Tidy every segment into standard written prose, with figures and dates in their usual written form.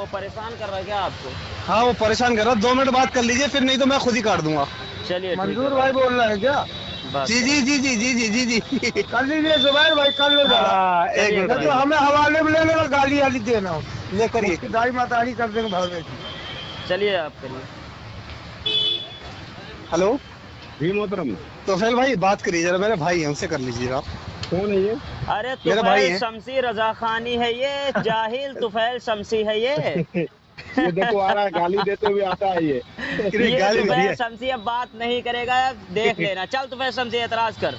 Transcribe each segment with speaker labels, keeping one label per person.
Speaker 1: वो परेशान कर रहा है क्या आपको?
Speaker 2: हाँ वो परेशान कर रहा है, 2 मिनट बात कर लीजिए, फिर नहीं तो मैं खुद ही काट दूंगा।
Speaker 1: चलिए
Speaker 3: मंजूर भाई बोल रहे हैं क्या?
Speaker 1: बात
Speaker 2: जी जी जी जी जी जी जी जी।
Speaker 3: कर लीजिए जुबैर भाई, कर लो जरा।
Speaker 2: हाँ एक
Speaker 1: चलिए,
Speaker 2: मिनट
Speaker 3: नहीं तो
Speaker 2: भाई।
Speaker 3: हमें हवाले में लेने का गाली वाली देना हो,
Speaker 2: ले करिए।
Speaker 3: उसकी दाई मातारी कर देंगे भरवे की।
Speaker 1: चलिए आप करिए।
Speaker 2: हेलो
Speaker 4: जी मोहतरम,
Speaker 2: तोफैल भाई बात करिए जरा, मेरे भाई हैं, उनसे कर लीजिए आप।
Speaker 4: कौन है ये?
Speaker 1: अरे
Speaker 2: मेरा भाई
Speaker 1: तुफैल
Speaker 2: है।
Speaker 1: शमसी रजा खानी है ये, जाहिल तुफैल शमसी है ये।
Speaker 4: ये देखो आ रहा है, गाली देते हुए आता है ये।
Speaker 2: ये
Speaker 1: ये
Speaker 2: गाली भरी
Speaker 1: तुफैल
Speaker 2: है।
Speaker 1: शमसी अब बात नहीं करेगा, देख लेना। चल तुफैल शमसी एतराज कर।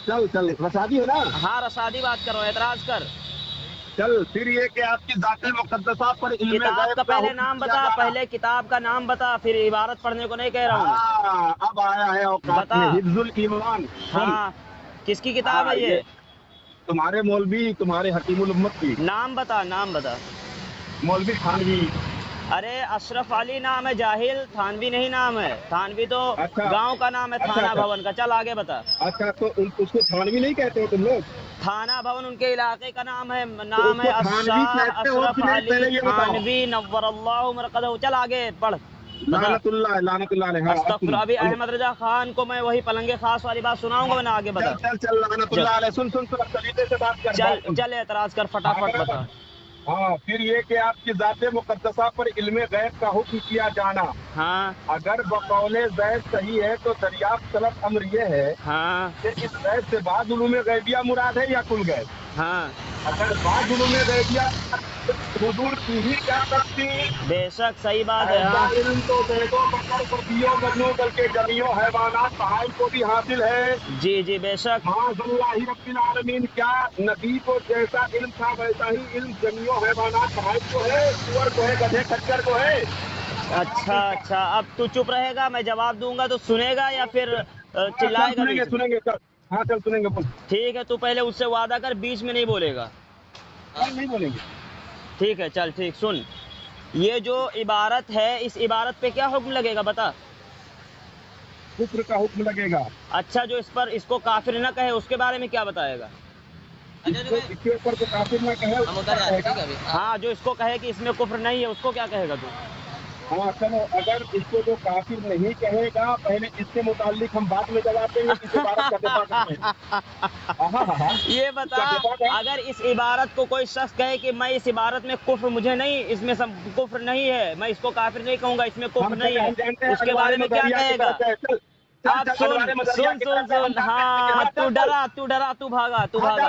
Speaker 4: चल चल, रसादी है ना?
Speaker 1: हाँ रसादी बात कर रहा हूँ, एतराज कर।
Speaker 4: चल फिर ये कि आपकी दाखिल मुकद्दसात पर इल्मे
Speaker 1: किताब
Speaker 4: गैब
Speaker 1: का पहले
Speaker 4: हुक्म
Speaker 1: नाम
Speaker 4: किया
Speaker 1: बता,
Speaker 4: जाना।
Speaker 1: पहले किताब का नाम बता, फिर इबारत पढ़ने को नहीं कह रहा हूँ मैं।
Speaker 4: हाँ, अब आया है औकात
Speaker 1: बता।
Speaker 4: में हिफ्जुल ईमान।
Speaker 1: हाँ किसकी किताब है ये?
Speaker 4: तुम्हारे मौलवी, तुम्हारे हकीमुल उम्मत की।
Speaker 1: नाम बता, नाम बता।
Speaker 4: मौलवी थानवी।
Speaker 1: अरे अशरफ अली नाम है जाहिल, थानवी नहीं नाम है। थानवी तो
Speaker 4: अच्छा।
Speaker 1: गांव का नाम है,
Speaker 4: अच्छा,
Speaker 1: थाना
Speaker 4: अच्छा।
Speaker 1: भवन का। चल आगे बता।
Speaker 4: अच्छा तो उसको थानवी नहीं कहते हो तुम लोग?
Speaker 1: थाना भवन उनके इलाके का नाम है,
Speaker 4: तो
Speaker 1: नाम है
Speaker 4: उसको थानवी
Speaker 1: अशाह
Speaker 4: कहते हो
Speaker 1: अशरफ
Speaker 4: कि नहीं, पहले
Speaker 1: अली
Speaker 4: ये बताओ।
Speaker 1: थानवी नव्वरल्लाहु मरकदहू। चल आगे पढ़। बता।
Speaker 4: लानतुल्लाह लानतुल्लाह अलैह। हाँ,
Speaker 1: अस्तगफिर। अभी अहमद रजा खान को मैं वही पलंगे खास वाली बात सुनाऊंगा, मैं आगे बता।
Speaker 4: चल चल लानतुल्लाह अलैह। सुन सुन सुन, अब तरीके से बात कर।
Speaker 1: चल
Speaker 4: बात सुन।
Speaker 1: चल एतराज कर, फटाफट
Speaker 4: हाँ,
Speaker 1: बता।
Speaker 4: हाँ फिर ये कि आपकी ज़ाते मुक़द्दसा पर इल्मे गैब का हुक्म किया जाना।
Speaker 1: हाँ
Speaker 4: अगर बकौले ज़ैद सही है तो दरियाफ्त तलब अम्र ये है
Speaker 1: हाँ
Speaker 4: कि इस गैब से बाद उलूमे गैबिया मुराद है या कुल गैब?
Speaker 1: हाँ
Speaker 4: अगर बाद उलूमे गैबिया हुजूर की ही क्या करती?
Speaker 1: बेशक सही बात है।
Speaker 4: ऐसा
Speaker 1: हाँ
Speaker 4: इल्म तो बेदो बकर बदियो बनो बल्कि जमियो हैवानात सहाइब को भी हासिल है।
Speaker 1: जी जी बेशक।
Speaker 4: माज़ल्लाहि रब्बिल आलमीन, क्या नबी को जैसा इल्म था वैसा ही इल्म जमियो हैवानात सहाइब को है, सूअर को है, गधे खच्चर को है।
Speaker 1: अच्छा अच्छा, अब तू चुप रहेगा, मैं जवाब दूंगा तो सुनेगा या फिर चिल्लाएगा
Speaker 4: सुनेंगे
Speaker 1: बीच में?
Speaker 4: सुनेंगे चल। हाँ चल सुनेंगे, बोल।
Speaker 1: ठीक है, तू पहले उससे वादा कर, बीच में नहीं बोलेगा।
Speaker 4: नहीं बोलेंगे।
Speaker 1: ठीक है चल ठीक। सुन, ये जो इबारत है, इस इबारत पे क्या हुक्म लगेगा बता।
Speaker 4: कुफ्र का हुक्म लगेगा।
Speaker 1: अच्छा, जो इस पर इसको काफिर न कहे उसके बारे में क्या बताएगा?
Speaker 4: इसके ऊपर तो काफिर ना कहे।
Speaker 1: हाँ, जो इसको कहे कि इसमें कुफ्र नहीं है उसको क्या कहेगा तू?
Speaker 4: हाँ चलो, अगर इसको जो काफिर नहीं कहेगा, पहले इसके मुतालिक हम बाद में जवाब देंगे कि इस इबारत का दिफा करते हैं।
Speaker 1: ये बता, अगर इस इबारत को कोई शख्स कहे कि मैं इस इबारत में कुफ्र मुझे नहीं, इसमें सब कुफ्र नहीं है, मैं इसको काफिर नहीं कहूंगा, इसमें कुफ्र नहीं है, उसके बारे में क्या कहेगा? आप सुन सुन सुन सुन। हाँ तू डरा, तू भागा, तू भागा।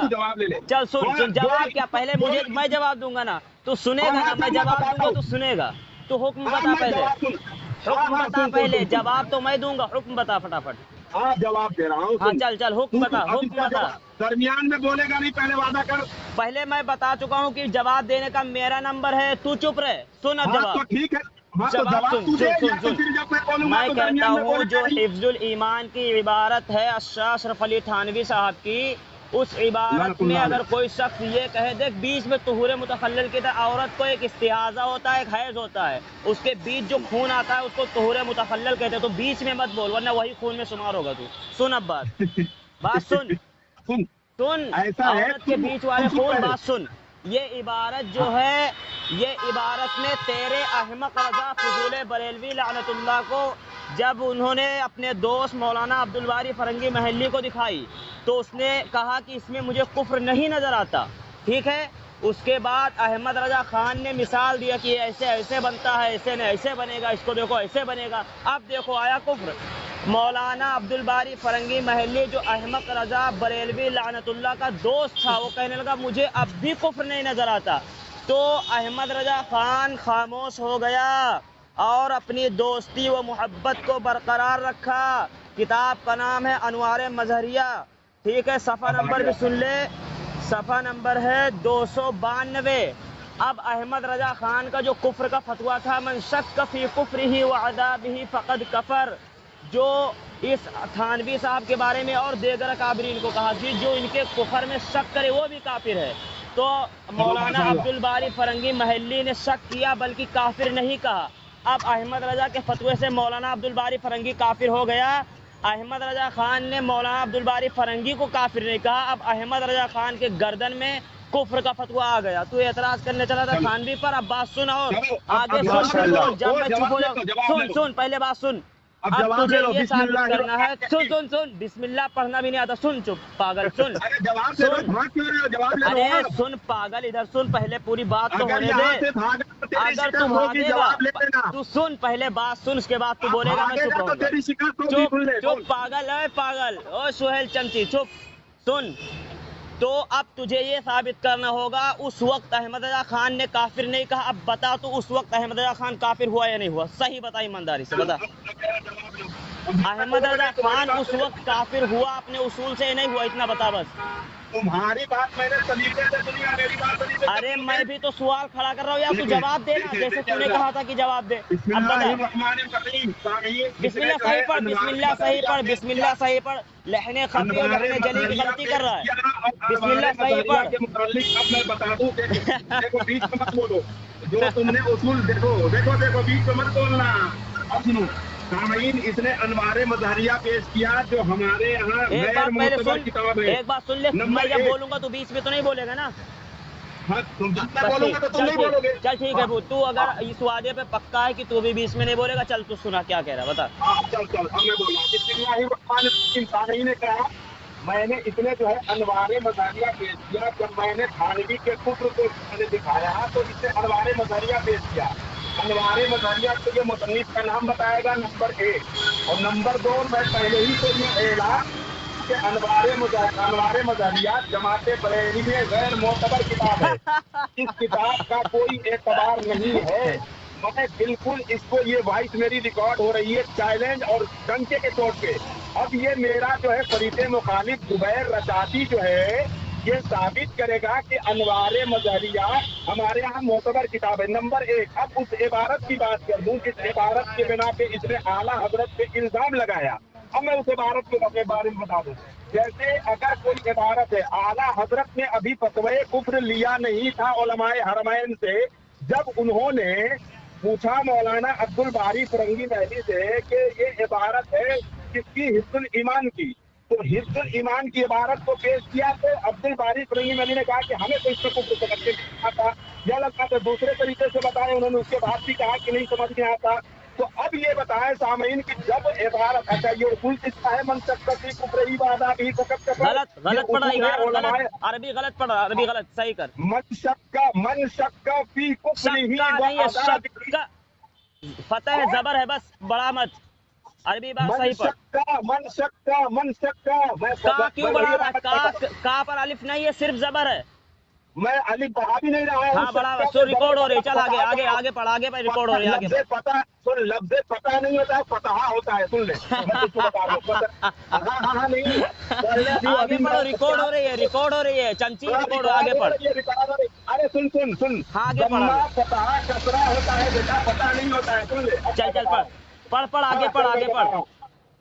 Speaker 4: जवाब ले ले।
Speaker 1: चल सुन सुन, जवाब क्या? पहले मुझे, मैं जवाब दूंगा ना, तू सुनेगा ना, मैं जवाब दूंगा तू सुनेगा। तू हुक्म बता पहले, हुक्म बता पहले, जवाब तो मैं दूंगा, हुक्म बता फटाफट।
Speaker 4: हाँ जवाब दे रहा हूँ।
Speaker 1: हाँ चल चल, हुक्म बता, हुक्म बता।
Speaker 4: दरमियान में बोलेगा नहीं, पहले वादा कर।
Speaker 1: पहले मैं बता चुका हूँ कि जवाब देने का मेरा नंबर है, तू चुप रहे। सुन अब
Speaker 4: हाँ
Speaker 1: जवाब।
Speaker 4: तो ठीक है। हाँ तो
Speaker 1: जवाब
Speaker 4: जवाब
Speaker 1: सुन
Speaker 4: तू दे,
Speaker 1: सुन
Speaker 4: या
Speaker 1: सुन
Speaker 4: तो
Speaker 1: सुन।
Speaker 4: फिर जब मैं बोलूंगा
Speaker 1: मैं
Speaker 4: तो
Speaker 1: कहता
Speaker 4: दरमियान में
Speaker 1: हूँ
Speaker 4: बोलेगा
Speaker 1: जो
Speaker 4: नहीं।
Speaker 1: हिफ्जुल ईमान की इबारत है अशाह अशरफ अली थानवी साहब की, उस इबारत में अगर कोई शख्स ये कहे, देख बीच में तुहुरे मुतखल्लिल की तरह, औरत को एक इस्तिहाजा होता है, एक हैज होता है, उसके बीच जो खून आता है उसको तुहुरे मुतखल्लिल कहते हैं, तो बीच में मत बोल वरना वही खून में शुमार होगा तू। सुन अब बात, बात सुन
Speaker 4: सुन,
Speaker 1: सुन।
Speaker 4: ऐसा है,
Speaker 1: औरत के बीच वाले
Speaker 4: सुन
Speaker 1: खून,
Speaker 4: पहले।
Speaker 1: बात सुन। ये इबारत जो है, ये इबारत में तेरे अहमक रजा फजूल बरेलवी लानतुल्लाह को जब उन्होंने अपने दोस्त मौलाना अब्दुल बारी फरंगी महल्ली को दिखाई तो उसने कहा कि इसमें मुझे कुफ्र नहीं नज़र आता, ठीक है। उसके बाद अहमद रजा खान ने मिसाल दिया कि ऐसे ऐसे बनता है, ऐसे नहीं ऐसे बनेगा, इसको देखो ऐसे बनेगा। अब देखो आया कुफ्र। मौलाना अब्दुल बारी फरंगी महल्ली जो अहमद रजा बरेलवी लानतुल्लाह का दोस्त था, वो कहने लगा मुझे अब भी कुफ्र नहीं नज़र आता। तो अहमद रजा खान खामोश हो गया और अपनी दोस्ती व मोहब्बत को बरकरार रखा। किताब का नाम है अनवार मजहरिया, ठीक है। सफ़ा नंबर भी सुन ले, सफ़ा नंबर है 292। अब अहमद रजा खान का जो कुफ्र का फतवा था, मन शक्क फी कुफ्रिही व अदाबिही फ़क़द कफ़र, जो इस थानवी साहब के बारे में और दीगर काबिरीन को कहा कि जो इनके कुफर में शक करे वो भी काफिर है। तो मौलाना अब्दुल बारी फरंगी महल्ली ने शक किया बल्कि काफिर नहीं कहा। अब अहमद रजा के फतवे से मौलाना अब्दुल बारी फरंगी काफिर हो गया। अहमद रजा खान ने मौलाना अब्दुल बारी फरंगी को काफिर नहीं कहा। अब अहमद रजा खान के गर्दन में कुफ्र का फतवा आ गया, तू एतराज करने चला था थानवी पर। अब बात सुन और
Speaker 4: चलो,
Speaker 1: आगे
Speaker 4: अब
Speaker 1: सुन,
Speaker 2: माशाअल्लाह।
Speaker 1: जब मैं चुप हो
Speaker 4: जवाब
Speaker 1: जाऊं,
Speaker 4: ले लो, जवाब
Speaker 1: सुन
Speaker 4: ले लो।
Speaker 1: सुन पहले बात सुन।
Speaker 4: अब
Speaker 1: अब
Speaker 4: जवाब
Speaker 1: तुझे
Speaker 4: ले लो,
Speaker 1: ये साबित
Speaker 4: बिस्मिल्लाह
Speaker 1: करना है, सुन सुन सुन, बिस्मिल्लाह पढ़ना भी नहीं आता, सुन चुप पागल, सुन
Speaker 4: अरे जवाब दे दो,
Speaker 1: सुन।
Speaker 4: भाग क्यों रहे हो? जवाब ले लो।
Speaker 1: अरे सुन पागल, इधर सुन, पहले पूरी बात तो
Speaker 4: अगर
Speaker 1: होने
Speaker 4: यहाँ
Speaker 1: दे।
Speaker 4: से भागा तो तेरी
Speaker 1: अगर
Speaker 4: शिकस्त
Speaker 1: तू
Speaker 4: होगी,
Speaker 1: भागेगा,
Speaker 4: जवाब ले लेना।
Speaker 1: तू सुन पहले बात सुन, उसके बाद तू बोलेगा, मैं चुप
Speaker 4: भागेगा तो
Speaker 1: रहूंगा।
Speaker 4: तेरी शिकस्त होगी,
Speaker 1: चुप
Speaker 4: सुन ले,
Speaker 1: चुप
Speaker 4: बोल।
Speaker 1: पागल है पागल, ओ सुहेल चमची चुप। सुन, तो अब तुझे ये साबित करना होगा उस वक्त अहमद रजा खान ने काफिर नहीं कहा। अब बता तू उस वक्त अहमद रजा खान काफिर हुआ या नहीं हुआ, सही बता, ईमानदारी से बता। अहमद रजा खान उस वक्त काफिर हुआ अपने उसूल से नहीं हुआ, इतना बता बस।
Speaker 4: तुम्हारी बात मैंने सलीके से सुनी है, मेरी बात सलीके से
Speaker 1: अरे
Speaker 4: सुनी
Speaker 1: मैं
Speaker 4: है।
Speaker 1: भी तो सवाल खड़ा कर रहा हूँ यार, तू जवाब दे ना, जैसे तूने कहा था कि जवाब दे। अब बता, बिस्मिल्लाह सही पढ़, बिस्मिल्लाह सही पढ़, बिस्मिल्लाह सही पढ़। लहने खफी और लहने जली की गलती कर रहा है। बिस्मिल्लाह सही पढ़।
Speaker 4: के मुतालिक अब मैं बता दूं, देखो बीच में मत बोलो, जो तुमने उसूल देखो देखो देखो बीच में मत बोलना। अब सुनो सामीन, इसने अनवारे मज़हरिया पेश किया जो हमारे यहाँ
Speaker 1: एक
Speaker 4: गैर
Speaker 1: बात पहले
Speaker 4: मोतबर
Speaker 1: सुन,
Speaker 4: किताब है।
Speaker 1: एक बात सुन ले, मैं
Speaker 4: नंबर
Speaker 1: जब
Speaker 4: एक।
Speaker 1: बोलूंगा तो बीच में तो नहीं बोलेगा ना।
Speaker 4: हाँ, तुम जब मैं
Speaker 1: बस
Speaker 4: बोलूंगा तो
Speaker 1: ठीक,
Speaker 4: तुम नहीं बोलोगे।
Speaker 1: चल ठीक है, तू अगर इस वादे पे पक्का है कि तू भी बीच में नहीं बोलेगा, चल तू सुना क्या कह रहा है, बता।
Speaker 4: हाँ, चल चल, अब मैं बोल रहा हूँ। बिस्मिल्लाहिर्रहमानिर्रहीम, सामीन ने कहा, मैंने इसने जो है अनवारे मज़हरिया पेश किया। जब मैंने थानवी के कुफ्र को मैंने दिखाया तो इसने अनवारे मज़हरिया पेश किया। अनवारे मज़हरिया तो ये मुसन्निफ का नाम बताएगा, नंबर 1। और नंबर 2, मैं पहले ही तो ये ऐलान कि अनवारे मज़हरिया जमाते बरेली में गैर मोतबर किताब है। इस किताब का कोई एतबार नहीं है। मैं बिल्कुल इसको, ये वॉइस मेरी रिकॉर्ड हो रही है चैलेंज और डंके के तौर पे। अब ये मेरा जो है फरीक़े मुखालिफ जुबैर रशादी जो है ये साबित करेगा कि अनवारे मज़हरिया हमारे यहाँ मोतबर किताब है, नंबर 1। अब उस इबारत की बात कर दूं, इस इबारत के बिना पे इसने आला हजरत पे इल्जाम लगाया। अब मैं उस इबारत के बारे में बता दूं, जैसे अगर कोई इबारत है, आला हजरत ने अभी फतवे कुफ्र लिया नहीं था उलमाए हरमैन से, जब उन्होंने पूछा मौलाना अब्दुल बारी फरंगी महली से कि ये इबारत है किसकी, हिफ्जुल ईमान की, तो हिफ्जुल ईमान की इबारत को पेश किया तो अब्दुल बारी फरंगी महली ने कहा कि हमें तो इसको कुफ्र समझ में नहीं आता, या लगता तो दूसरे तरीके से बताया उन्होंने, उसके बाद भी कहा कि नहीं समझ में आता। तो अब ये बताएं सामीन कि जब इबारत, अच्छा ये उसूल किसका है, मन शक्की कुफ्री वादा भी फकत का
Speaker 1: गलत पढ़ा, इबारत गलत, अरबी गलत पढ़ा, अरबी गलत, सही कर।
Speaker 4: मन शक्का फी कुफ्री ही
Speaker 1: शक्का नहीं है,
Speaker 4: वादा
Speaker 1: शक्का, फतह है, जबर है, बस बड़ा मत, अरबी बात सही पढ़।
Speaker 4: मन शक्का मैं
Speaker 1: का क्यों बढ़ा रहा है, का पर अलिफ नहीं है, सिर्फ जबर है।
Speaker 4: मैं अलिफ बढ़ा भी नहीं रहा हूँ।
Speaker 1: हाँ बड़ा, सुन रिकॉर्ड हो रही है, चल आगे आगे आगे पढ़, आगे पर रिकॉर्ड हो रही है, आगे
Speaker 4: लफ्ज़े पता, सुन, लफ्ज़े पता नहीं होता है, फतहा होता है, सुन ले, मैं तुझको बता रहा हूँ। हाँ नहीं,
Speaker 1: आगे पढ़ो, रिकॉर्ड हो रही है, रिकॉर्ड हो रही है, चमची रिकॉर्ड, आगे पढ़।
Speaker 4: अरे सुन
Speaker 1: हाँ, आगे पढ़,
Speaker 4: फतहा कसरा होता है बेटा, पता नहीं होता है, सुन ले।
Speaker 1: चल पढ़ आगे पढ़, आगे पढ़।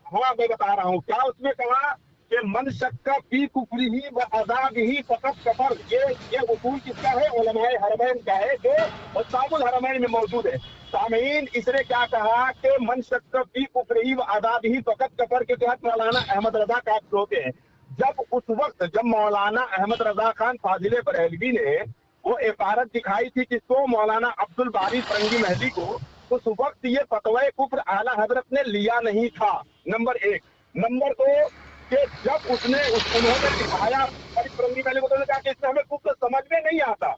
Speaker 4: हाँ मैं बता रहा हूँ, क्या उसमें कहा कि मन शक्का फी कुफ्री ही व अज़ाब ही फकत कफर, ये उसूल किसका है, उलमाए हरमैन का है, जो अस्हाबुल हरमैन में मौजूद है। सामीन, इसने क्या कहा कि मन शक्का फी कुफ्री ही व अज़ाब ही फकत कफर के तहत मौलाना अहमद रजा काफिर होते हैं। जब उस वक्त जब मौलाना अहमद रजा खान फाजिले बरेलवी ने वो इबारत दिखाई थी किसको, मौलाना अब्दुल बारी फरंगी महली को, उस वक्त ये फतवा कुफ्र आला हजरत ने लिया नहीं था, नंबर 1। नंबर 2 कि जब उन्होंने दिखाया, फरंगी महली को कहा कि इसमें हमें कुफ्र समझ में नहीं आता।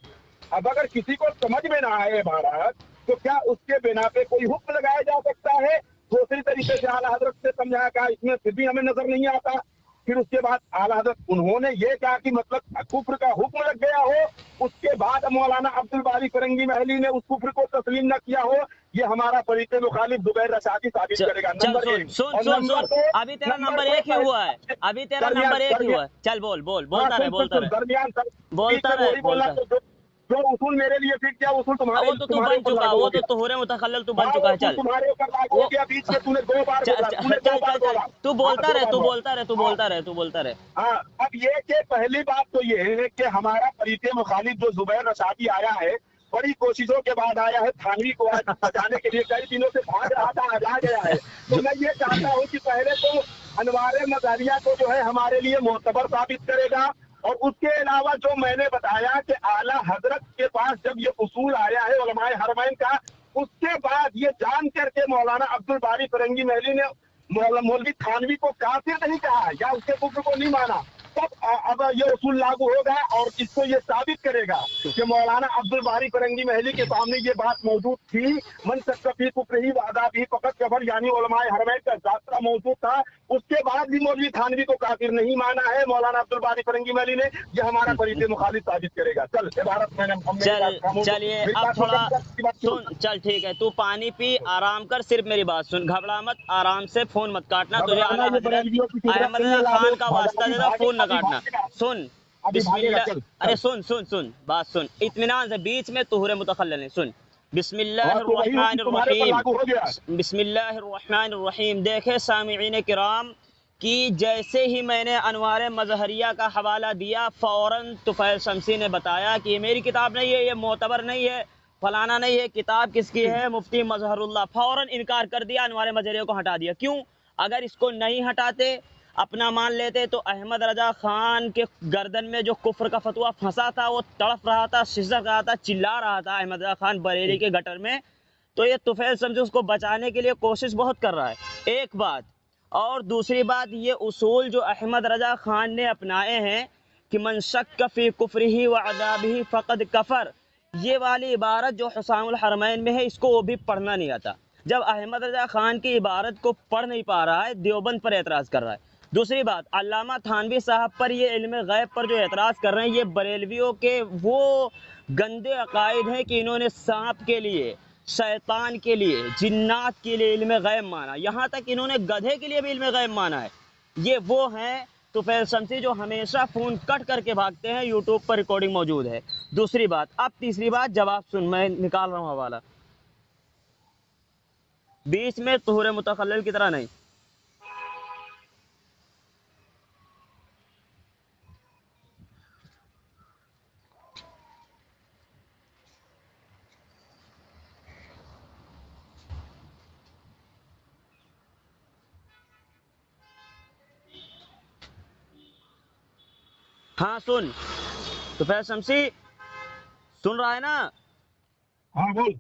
Speaker 4: अब अगर किसी को समझ में ना आए इबारत तो क्या उसके बिना पे कोई हुक्म लगाया जा सकता है? दूसरी तरीके से आला हजरत से समझाया क्या इसमें फिर भी हमें नजर नहीं आता। फिर उसके बाद आला हजरत उन्होंने ये कहा कि मतलब कुफ्र का हुक्म लग गया हो, उसके बाद मौलाना अब्दुल बारी फरंगी महली ने उस कुफ्र को तस्लीम न किया हो, ये हमारा फरीक़े मुखालिफ जुबैर रशादी साबित करेगा।
Speaker 1: चल सुन, अभी तेरा नंबर 1 ही हुआ है, अभी तेरा नंबर 1 ही हुआ है, चल बोलता रहे
Speaker 4: दरमियान जो उसूल मेरे लिए फिट किया, उसूल तुम्हारे,
Speaker 1: वो तो तू बन चुका, वो तो तुहरे मुतखल्लिल तू बन चुका है। चल
Speaker 4: तुम्हारे ऊपर लागू हो गया, बीच में तूने 2 बार बोला,
Speaker 1: तू बोलता रहे।
Speaker 4: हाँ, अब ये कि पहली बात तो ये है कि हमारा फरीक़े मुखालिफ जो जुबैर रशादी आया है, बड़ी कोशिशों के बाद आया है, थानवी को आज बचाने के लिए कई दिनों से भाग रहा था, आज आ गया है। तो मैं ये चाहता हूँ कि पहले तो अनवारे मज़हरिया को जो है हमारे लिए मोतबर साबित करेगा, और उसके अलावा जो मैंने बताया कि आला हजरत के पास जब ये उसूल आया है उलमाए हरमैन का, उसके बाद ये जान करके मौलाना अब्दुल बारी फरंगी महली ने मौलवी थानवी को काफिर नहीं कहा या उसके कुफ्र को नहीं माना, तब अब ये उसूल लागू होगा और इसको ये साबित करेगा कि मौलाना अब्दुल बारी फरंगी महली के सामने ये बात मौजूद थी। मन शक्की कुफ्र ही वादा भी फकत कफर, यानी उलमाए हरमैन का जाबता मौजूद था। उसके बाद भी मौलवी थानवी को काफिर नहीं माना है मौलाना अब्दुल बारी फरंगी महली ने, ये हमारा फरीद मुखालिफ साबित करेगा। चल इबारत मैंने
Speaker 1: चलिए अब थोड़ा सुन, चल ठीक है, तू पानी पी, आराम कर, सिर्फ मेरी बात सुन, घबरा मत, आराम से फोन मत काटना, तुझे आला हजरत अहमद रजा खान का वास्ता देना, फोन न काटना। सुन बिस्मिल्लाह, अरे सुन सुन सुन, बात सुन इत्मीनान से, बीच में तुहरे मुतखल्लिल है, सुन बिस्मिल्लाहिर्रहमानिर्रहीम, बिस्मिल्लाहिर्रहमानिर्रहीम। देखे सामिईन किराम कि जैसे ही मैंने अनवार मजहरिया का हवाला दिया, फौरन तुफैल शमसी ने बताया कि ये मेरी किताब नहीं है, ये मोतबर नहीं है, फलाना नहीं है, किताब किसकी है, मुफ्ती मजहरुल्लाह। फौरन इनकार कर दिया, अनवार मजहरिया को हटा दिया। क्यों? अगर इसको नहीं हटाते, अपना मान लेते, तो अहमद रजा खान के गर्दन में जो कुफ्र का फतवा फंसा था, वो तड़प रहा था, सिसक रहा था, चिल्ला रहा था अहमद रजा खान बरेली के गटर में, तो ये तुफैल शमसी उसको बचाने के लिए कोशिश बहुत कर रहा है, एक बात। और दूसरी बात, ये उसूल जो अहमद रजा खान ने अपनाए हैं कि मन शक्क फी कुफ्रिही व अज़ाबिही फ़क़द कफ़र, ये वाली इबारत जो हुसामुल हरमैन में है, इसको वो भी पढ़ना नहीं आता। जब अहमद रजा खान की इबारत को पढ़ नहीं पा रहा है, देवबंद पर एतराज़ कर रहा है। दूसरी बात, अल्लामा थानवी साहब पर ये इल्म गैब पर जो एतराज़ कर रहे हैं, ये बरेलवियों के वो गंदे अकायद हैं कि इन्होंने सांप के लिए, शैतान के लिए, जिन्नात के लिए इल्म गैब माना, यहाँ तक इन्होंने गधे के लिए भी इल्म गैब माना है। ये वो हैं तुफैल शमसी जो हमेशा फ़ोन कट करके भागते हैं, यूट्यूब पर रिकॉर्डिंग मौजूद है। दूसरी बात, अब तीसरी बात, जवाब सुन, मैं निकाल रहा हूँ हवाला, बीच में तुहरे मुतखल्लिल की तरह नहीं। हाँ सुन, तुफैल शमसी सुन रहा है ना?
Speaker 4: हाँ बोल,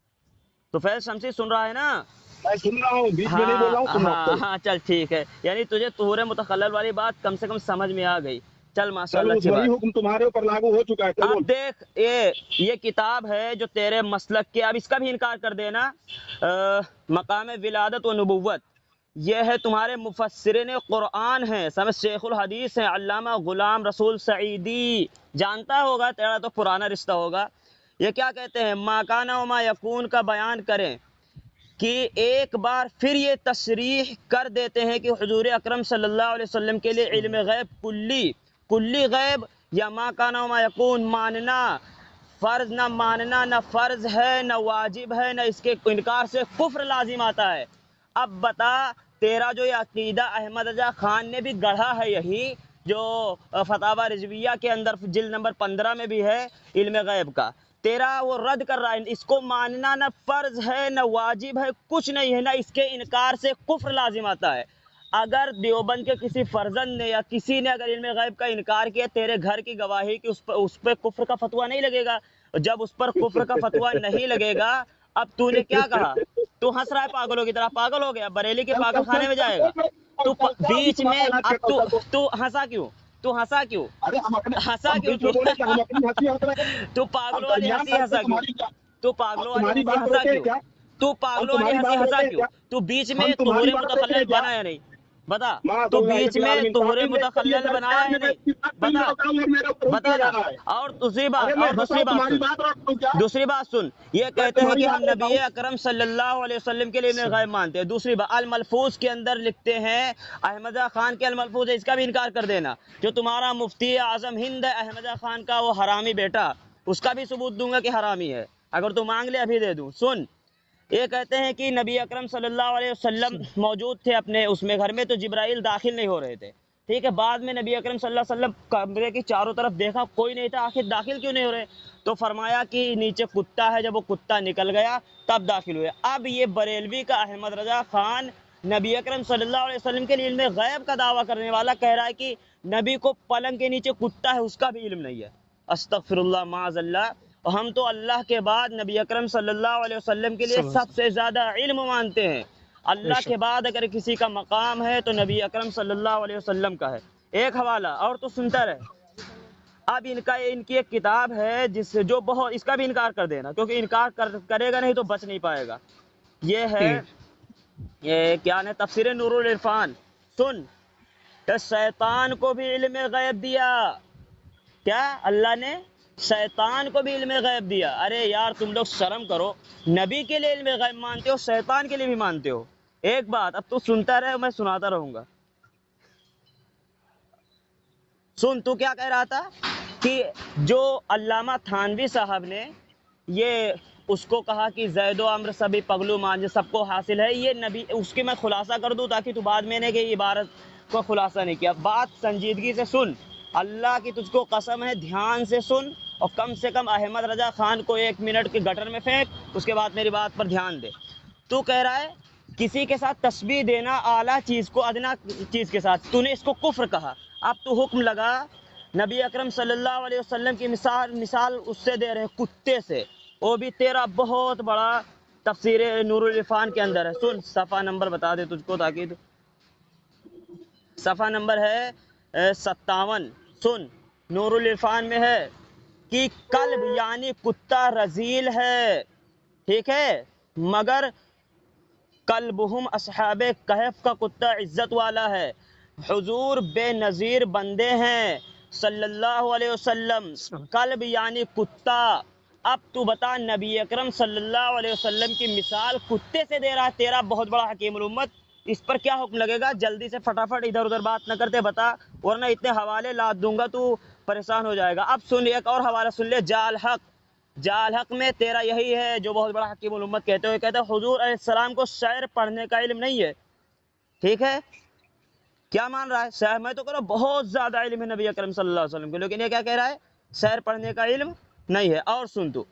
Speaker 1: तुफैल शमसी सुन रहा है ना?
Speaker 4: मैं सुन रहा हूँ, बीच में नहीं बोल रहा हूँ, सुन रहा हूँ।
Speaker 1: हाँ चल ठीक है, यानी तुझे तुहरे मुतखल्लिल वाली बात कम से कम समझ में आ गई। चल माशाल्लाह, अच्छी बात।
Speaker 4: हुक्म तुम्हारे ऊपर लागू हो चुका है।
Speaker 1: अब देख, ये किताब है जो तेरे मसलक के, अब इसका भी इनकार कर देना, मकाम विलादत व नबुव्वत, ये है तुम्हारे मुफस्सिरिन कुरान हैं, समझ, शेखुल हदीस हैं, अल्लामा गुलाम रसूल सईदी, जानता होगा, तेरा तो पुराना रिश्ता होगा। ये क्या कहते हैं, माकाना व मा यकून का बयान करें कि एक बार फिर ये तशरीह कर देते हैं कि हुजूर अकरम सल्लल्लाहु अलैहि वसल्लम के लिए इल्म गैब कुल्ली गैब या माकाना व मा यकून मानना फ़र्ज, न मानना न फ़र्ज है, न वाजिब है, न इसके इनकार से कुफ्र लाजिम आता है। अब बता, तेरा जो ये अकीदा अहमद रजा खान ने भी गढ़ा है, यही जो फतावा रिजविया के अंदर जिल्द नंबर 15 में भी है इल्म गैब का, तेरा वो रद्द कर रहा है। इसको मानना न फ़र्ज है, न वाजिब है, कुछ नहीं है, ना इसके इनकार से कुफ्र लाजिम आता है। अगर देवबंद के किसी फर्जंद ने या किसी ने अगर इल्म गैब का इनकार किया, तेरे घर की गवाही कि उस पर कुफ्र का फतवा नहीं लगेगा। जब उस पर कुफ्र का फतवा नहीं लगेगा, अब तूने क्या कहा, तू हंस रहा है पागलों की तरह, पागल हो गया, बरेली के पागल खाने में जाएगा तू बीच में। अब तू हंसा क्यों, तू हंसा क्यों, हंसा क्यों तू पागलों वाली हंसी हंसा क्यों, तू पागलों वाली हंसी हंसा क्यों, तू पागलों वाली हंसी हंसा क्यों, तू बीच में तुहरे मुतखल्लिल बना या नहीं, बता, तो बीच में तुहरे मुतखल्लिल बनाया है नहीं, बता। और दूसरी बात सुन, ये कहते हैं कि हम नबी अकरम सल्लल्लाहु अलैहि वसल्लम के लिए इल्म गैब मानते हैं। दूसरी बात, अल मलफूज के अंदर लिखते हैं, अहमद खान के अल मलफूज है, इसका भी इनकार कर देना। जो तुम्हारा मुफ्ती आजम हिंद है अहमद खान का, वो हरामी बेटा, उसका भी सबूत दूंगा कि हरामी है, अगर तू मांग ले अभी दे दूं। सुन, ये कहते हैं कि नबी अकरम सल्लल्लाहु अलैहि वसल्लम मौजूद थे अपने उसमें घर में, तो जिब्राइल दाखिल नहीं हो रहे थे, ठीक है। बाद में नबी अकरम सल्लल्लाहु अलैहि वसल्लम कमरे की चारों तरफ देखा, कोई नहीं था, आखिर दाखिल क्यों नहीं हो रहे, तो फरमाया कि नीचे कुत्ता है, जब वो कुत्ता निकल गया तब दाखिल हुए। अब ये बरेलवी का अहमद रजा खान नबी अकरम सल्लल्लाहु अलैहि वसल्लम के लिए इल्म गैब का दावा करने वाला कह रहा है कि نبی کو پلنگ کے نیچے کتا ہے اس کا بھی علم نہیں ہے. استغفراللہ معاذ اللہ. اور ہم تو اللہ کے بعد نبی اکرم صلی اللہ علیہ وسلم کے لیے سب سے زیادہ علم مانتے ہیں. اللہ کے بعد اگر کسی کا مقام ہے تو نبی اکرم صلی اللہ علیہ وسلم کا ہے. ایک حوالہ اور تو سنتا رہے. اب ان کی ایک کتاب ہے جس سے جو بہت اس کا بھی انکار کر دینا، کیونکہ انکار کرے گا نہیں تو بچ نہیں پائے گا. یہ ہے یہ کیا ہے، تفسیر نور العرفان. سن، کہ شیطان کو بھی علم غیب دیا. کیا اللہ نے شیطان کو بھی علم غیب دیا؟ ارے یار تم لوگ شرم کرو، نبی کے لیے علم غیب مانتے ہو، شیطان کے لیے بھی مانتے ہو. ایک بات اب تو سنتا رہے، میں سناتا رہوں گا. سن، تو کیا کہہ رہا تھا کہ جو علامہ تھانوی صاحب نے یہ اس کو کہا کہ زید و عمر سبھی پگلو مانجے سب کو حاصل ہے، یہ نبی اس کی میں خلاصہ کر دوں تاکہ تو بعد میں نے کہ عبارت کو خلاصہ نہیں کیا. بات سنجیدگی سے سن، اللہ کی تجھ کو قسم ہے، دھیان سے سن، اور کم سے کم احمد رضا خان کو 1 منٹ کے گٹر میں پھینک، اس کے بعد میری بات پر دھیان دے. تو کہہ رہا ہے کسی کے ساتھ تشبیہ دینا اعلیٰ چیز کو ادنا چیز کے ساتھ، تو نے اس کو کفر کہا. اب تو حکم لگا نبی اکرم صلی اللہ علیہ وسلم کی مثال اس سے دے رہے کتے سے، وہ بھی تیرا بہت بڑا تفسیر نور العرفان کے اندر ہے. سن، صفحہ نمبر بتا دے تجھ کو تاکہ صفحہ نمبر ہے 57. سن، نور العرفان میں ہے کہ کلب یعنی کتا رذیل ہے، ٹھیک ہے، مگر کلبہم اصحاب کہف کا کتا عزت والا ہے. حضور بے نظیر بندے ہیں صلی اللہ علیہ وسلم. کلب یعنی کتا. اب تو بتا نبی اکرم صلی اللہ علیہ وسلم کی مثال کتے سے دے رہا ہے تیرا بہت بڑا حکیم الامت، اس پر کیا حکم لگے گا؟ جلدی سے فٹافٹ ادھر ادھر بات نہ کرتے بتا، ورنہ اتنے حوالے لاد دوں گا تو پریشان ہو جائے گا. اب سن، ایک اور حوالہ سن لے. جال حق میں تیرا یہی ہے جو بہت بڑا حکیم الامت کہتے ہوئے کہتے ہیں حضور علیہ السلام کو شعر پڑھنے کا علم نہیں ہے. ٹھیک ہے، کیا مان رہا ہے؟ شعر میں تو کہہ رہا ہوں بہت زیادہ علم ہے نبی اکرم صلی اللہ علیہ وسلم کو، لیکن یہ کیا کہہ رہا ہے؟ شعر پڑھنے کا علم نہیں ہے. اور سن، تو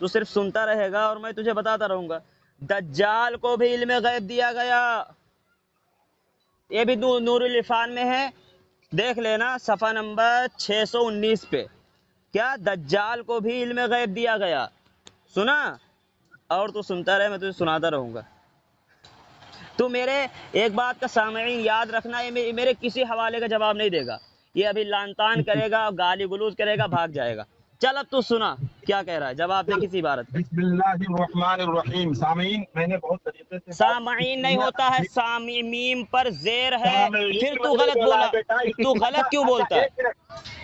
Speaker 1: صرف سنتا رہے گا اور میں تجھے بتاتا رہوں گا. دجال کو بھی علم غیب دیا گیا، یہ بھی نور العرفان میں ہے، دیکھ لینا صفحہ نمبر 619 پہ. کیا دجال کو بھی علم غیب دیا گیا؟ سنا؟ اور تو سنتا رہے، میں تجھے سناتا رہوں گا. تو میرے ایک بات کا سامعین یاد رکھنا، یہ میرے کسی حوالے کا جواب نہیں دے گا، یہ ابھی لان تان کرے گا، گالی گلوز کرے گا، بھاگ جائے گا. چل اب تو سنا کیا کہہ رہا ہے، جواب دے کسی عبارت کا.
Speaker 4: بسم اللہ الرحمن الرحیم. سامعین، میں نے بہت طریقے سے
Speaker 1: سامعین نہیں ہوتا ہے، سامی میم پر زیر ہے. پھر تو غلط بولا، تو غلط کیوں بولتا ہے؟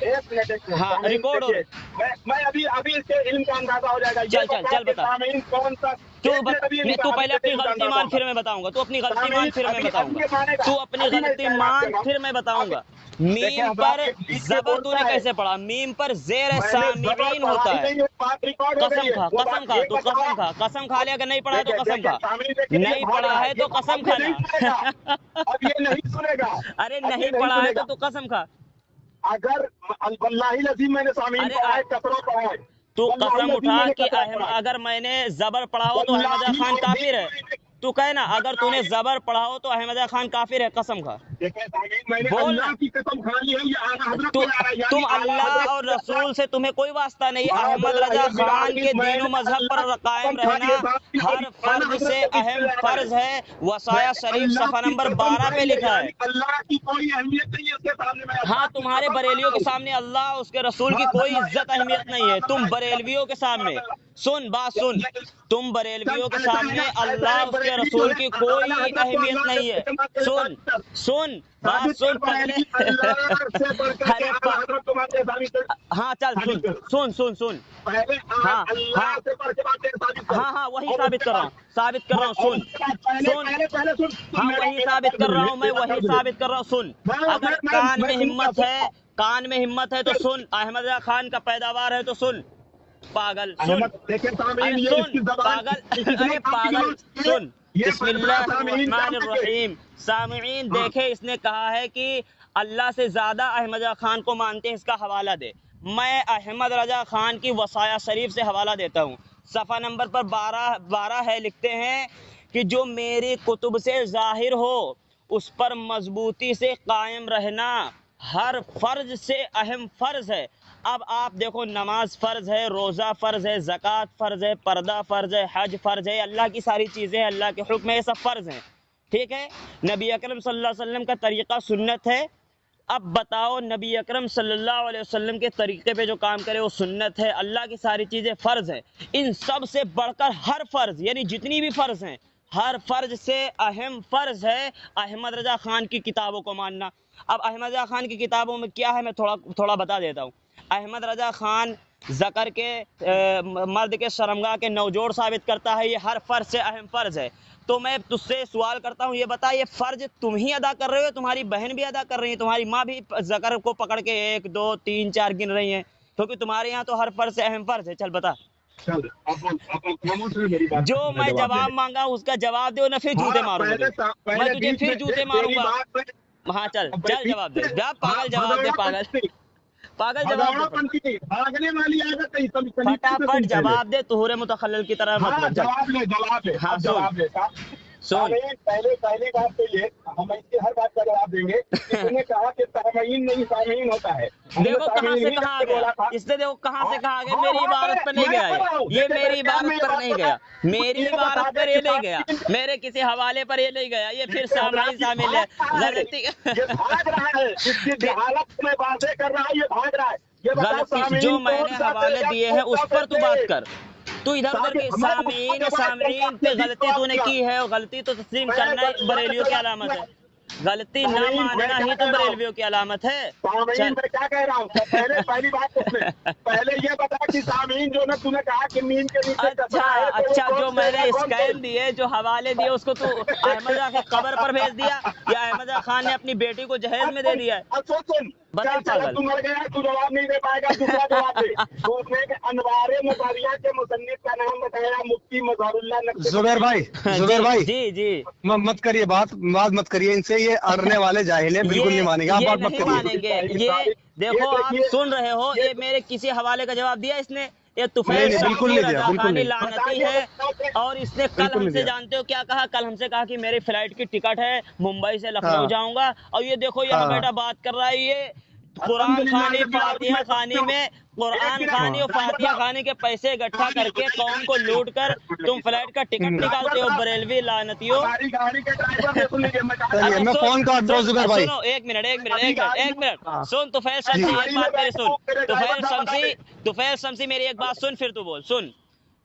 Speaker 4: ایک منٹ
Speaker 1: ہاں، ریکارڈ ہو.
Speaker 4: میں ابھی اس کے علم کا اندازہ ہو جائے گا.
Speaker 1: چل بتا.
Speaker 4: سامعین کون سا
Speaker 1: تو پہلے اپنی غلطی مان پھر میں بتاؤں گا. تو اپنی غلطی مان پھر میں بتاؤں گا. تو اپنی غلطی مان پھر میں بتاؤں گا. میم پر زبر تو نے کیسے پڑھا؟ میم پر زیر سامعین ہوتا ہے. قسم کھا لیا. اگر نہیں پڑھا تو قسم کھا، نہیں پڑھا ہے تو قسم کھانا.
Speaker 4: اب یہ نہیں سنے گا.
Speaker 1: ارے نہیں پڑھا ہے تو قسم کھا.
Speaker 4: اگر واللہ العظیم میں نے سامعین پڑھا ہے، کثرہ پڑھا ہے،
Speaker 1: تو قسم اٹھا کہ اگر میں نے زبر پڑھا ہو تو احمد خان کافر ہے. تو کہنا اگر تو نے زبر پڑھا ہو تو احمد خان کافر ہے. قسم کھا. بول. تم اللہ اور رسول سے تمہیں کوئی واسطہ نہیں. احمد رضا خان کے دین و مذہب پر قائم رہنا ہر فرض سے اہم فرض ہے. وصایا شریف صفحہ نمبر 12 پہ لکھا ہے.
Speaker 4: اللہ کی کوئی اہمیت نہیں ہے اس کے سامنے.
Speaker 1: ہاں، تمہارے بریلیوں کے سامنے اللہ اس کے رسول کی کوئی عزت اہمیت نہیں ہے. تم بریلویوں کے سامنے سن بات سن، تم بریلویوں کے سامنے اللہ اس کے رسول کی کوئی اہمیت نہیں ہے. سن بات سن پہلے. ہاں چل سن. ہاں وہی ثابت کر رہا ہوں. ہاں وہی ثابت کر رہا ہوں. میں وہی ثابت کر رہا ہوں. سن، اگر کان میں ہمت ہے تو سن. احمد رضا خان کا پیداوار ہے تو سن. پاگل سن. سن. بسم اللہ الرحمن الرحیم. سامعین دیکھے، اس نے کہا ہے کہ اللہ سے زیادہ احمد رضا خان کو مانتے ہیں. اس کا حوالہ دے. میں احمد رضا خان کی وصایا شریف سے حوالہ دیتا ہوں. صفحہ نمبر پر 12 ہے. لکھتے ہیں کہ جو میری کتب سے ظاہر ہو اس پر مضبوطی سے قائم رہنا ہر فرض سے اہم فرض ہے۔ اب آپ دیکھو، نماز فرض ہے، روزہ فرض ہے، زکوٰۃ فرض ہے، پردہ فرض ہے، حج فرض ہے، اللہ کی ساری چیزیں اللہ کے حکم ہے، یہ سب فرض ہیں، ٹھیک ہے۔ نبی اکرم صلی اللہ علیہ وسلم کا طریقہ سنت ہے۔ اب بتاؤ، نبی اکرم صلی اللہ علیہ وسلم کے طریقے پہ جو کام کرے وہ سنت ہے، اللہ کی ساری چیزیں فرض ہیں۔ ان سب سے بڑھ کر ہر فرض، یعنی جتنی بھی فرض ہیں، ہر فرض سے اہم فرض ہے احمد رضا خان کی کتابوں کو ماننا۔ اب احمد رضا خان کی کتابوں میں کیا ہے، میں تھوڑا بتا دیتا ہوں۔ احمد رضا خان ذکر کے مرد کے شرمگاہ کے نوجوڑ ثابت کرتا ہے، یہ ہر فرض سے اہم فرض ہے۔ تو میں تجھ سے سوال کرتا ہوں، یہ بتا، یہ فرض تم ہی ادا کر رہے ہو، تمہاری بہن بھی ادا کر رہی ہے، تمہاری ماں بھی ذکر کو پکڑ کے 1 2 3 4 گن رہی ہیں، کیونکہ تمہارے یہاں تو ہر فرض سے اہم فرض ہے۔ چل بتا، جو میں جواب مانگا اس کا جواب دے، نہ پھر جوتے ماروں گا، میں تجھے پھر جوتے ماروں گا۔ ہاں چل جواب دے، پاگل جواب دے، پاگل جواب دے، فٹافٹ جواب دے، طہور متخلل کی طرح مت بن۔ ہاں سن،
Speaker 4: پہلی بات تو یہ، ہم اس کی ہر بات کا جواب دیں گے۔ اس نے کہا کہ سامعین نہیں سامعین ہوتا ہے۔
Speaker 1: دیکھو کہاں سے کہا گیا، اس نے دیکھو کہاں سے کہا گیا، میری عبارت پر نہیں گیا یہ میری عبارت پر نہیں گیا، میری عبارت پر یہ نہیں گیا، میرے کسی حوالے پر یہ نہیں گیا، یہ پھر سامعین شامل ہے، غلطی
Speaker 4: بھاگ رہا ہے، اس کی جہالت میں باتیں کر رہا ہے، یہ بھاگ رہا ہے۔
Speaker 1: غلطی جو میں نے حوالے دیے ہیں اس پر تو بات کر، تو ادھر ادھر کے سامعین پہ غلطی تو نے کی ہے، اور غلطی تو تسلیم کرنا بریلیوں کی علامت ہے، غلطی نہ ماننا ہی تو بریلویوں کی علامت ہے۔
Speaker 4: سامعین میں کیا کہہ رہا ہوں، پہلی بات پہلے یہ بتا کہ سامعین جو نے تُو نے کہا کہ نیند کے نیچے
Speaker 1: اچھا جو میں نے اسکیم دیے، جو حوالے دیے، اس کو تو احمد رضا کی قبر پر بھیج دیا یا احمد رضا خان نے اپنی بیٹی کو جہیز میں دے دیا ہے؟ بتا پاگل،
Speaker 4: تو مر گیا، تو جواب نہیں دے پائے گا، دوسرا جواب دے۔ تو اس نے انوار مطالعہ کے مصنف کا نام بتایا، مفتی مظہر اللہ نقوی۔
Speaker 2: زبیر بھائی
Speaker 1: جی
Speaker 2: مت کریے بات مت کریے ان سے، یہ اڑنے والے جاہل ہیں، بالکل نہیں مانیں گے، آپ بات مت
Speaker 1: نہیں مانیں گے۔ یہ دیکھو آپ سن رہے ہو، یہ میرے کسی حوالے کا جواب دیا اس نے؟ یہ طفیل شمسی رضا خانی لعنتی ہے، اور اس نے کل ہم سے جانتے ہو کیا کہا؟ کل ہم سے کہا کہ میری فلائٹ کی ٹکٹ ہے، ممبئی سے لکھنؤ جاؤں گا، اور یہ دیکھو یہاں بیٹا بات کر رہا ہے، یہ قرآن خانی فاتحہ خانی میں قرآن خانی اور فاتحہ خانی کے پیسے اکٹھا کر کے قوم کو لوٹ کر تم فلائٹ کا ٹکٹ نکالتے ہو، بریلوی لعنتیوں۔
Speaker 2: میں فون کاٹ رہا ہوں زبیر بھائی،
Speaker 1: سنو ایک منٹ سن، طفیل شمسی ایک بات میری سن، طفیل شمسی میری ایک بات سن، پھر تو بول۔ سن،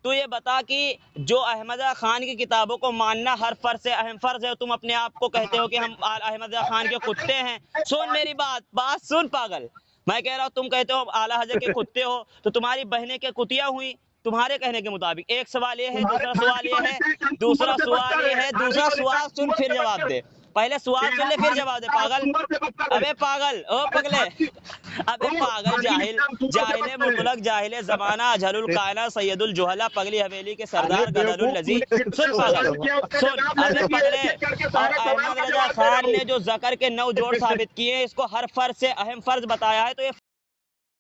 Speaker 1: تو یہ بتا کہ جو احمد رضا خان کی کتابوں کو ماننا ہر فرض سے اہم فرض ہے، تم اپنے آپ کو کہتے ہو کہ ہم احمد رضا خان کے کتے ہیں۔ سن میری بات سن پاگل، میں کہہ رہا ہوں تم کہتے ہو اعلیٰ حضرت کے کتے ہو، تو تمہاری بہنیں کے کتیاں ہوئی تمہارے کہنے کے مطابق۔ ایک سوال یہ ہے، دوسرا سوال سن پھر جواب دے، پہلے سوال سن لے پھر جواب دے پاگل۔ ابے پاگل، او پگلے، ابے پاگل، جاہل مطلق، جاہل زمانہ، اجہل القائنہ، سید الجہلا، پگلی حویلی کے سردار، گدر الذی۔ سن پاگل، سن، ابے پگلے، اور احمد رضا خان نے جو ذکر کے 9 جوڑ ثابت کیے، اس کو ہر فرض سے اہم فرض بتایا ہے، تو یہ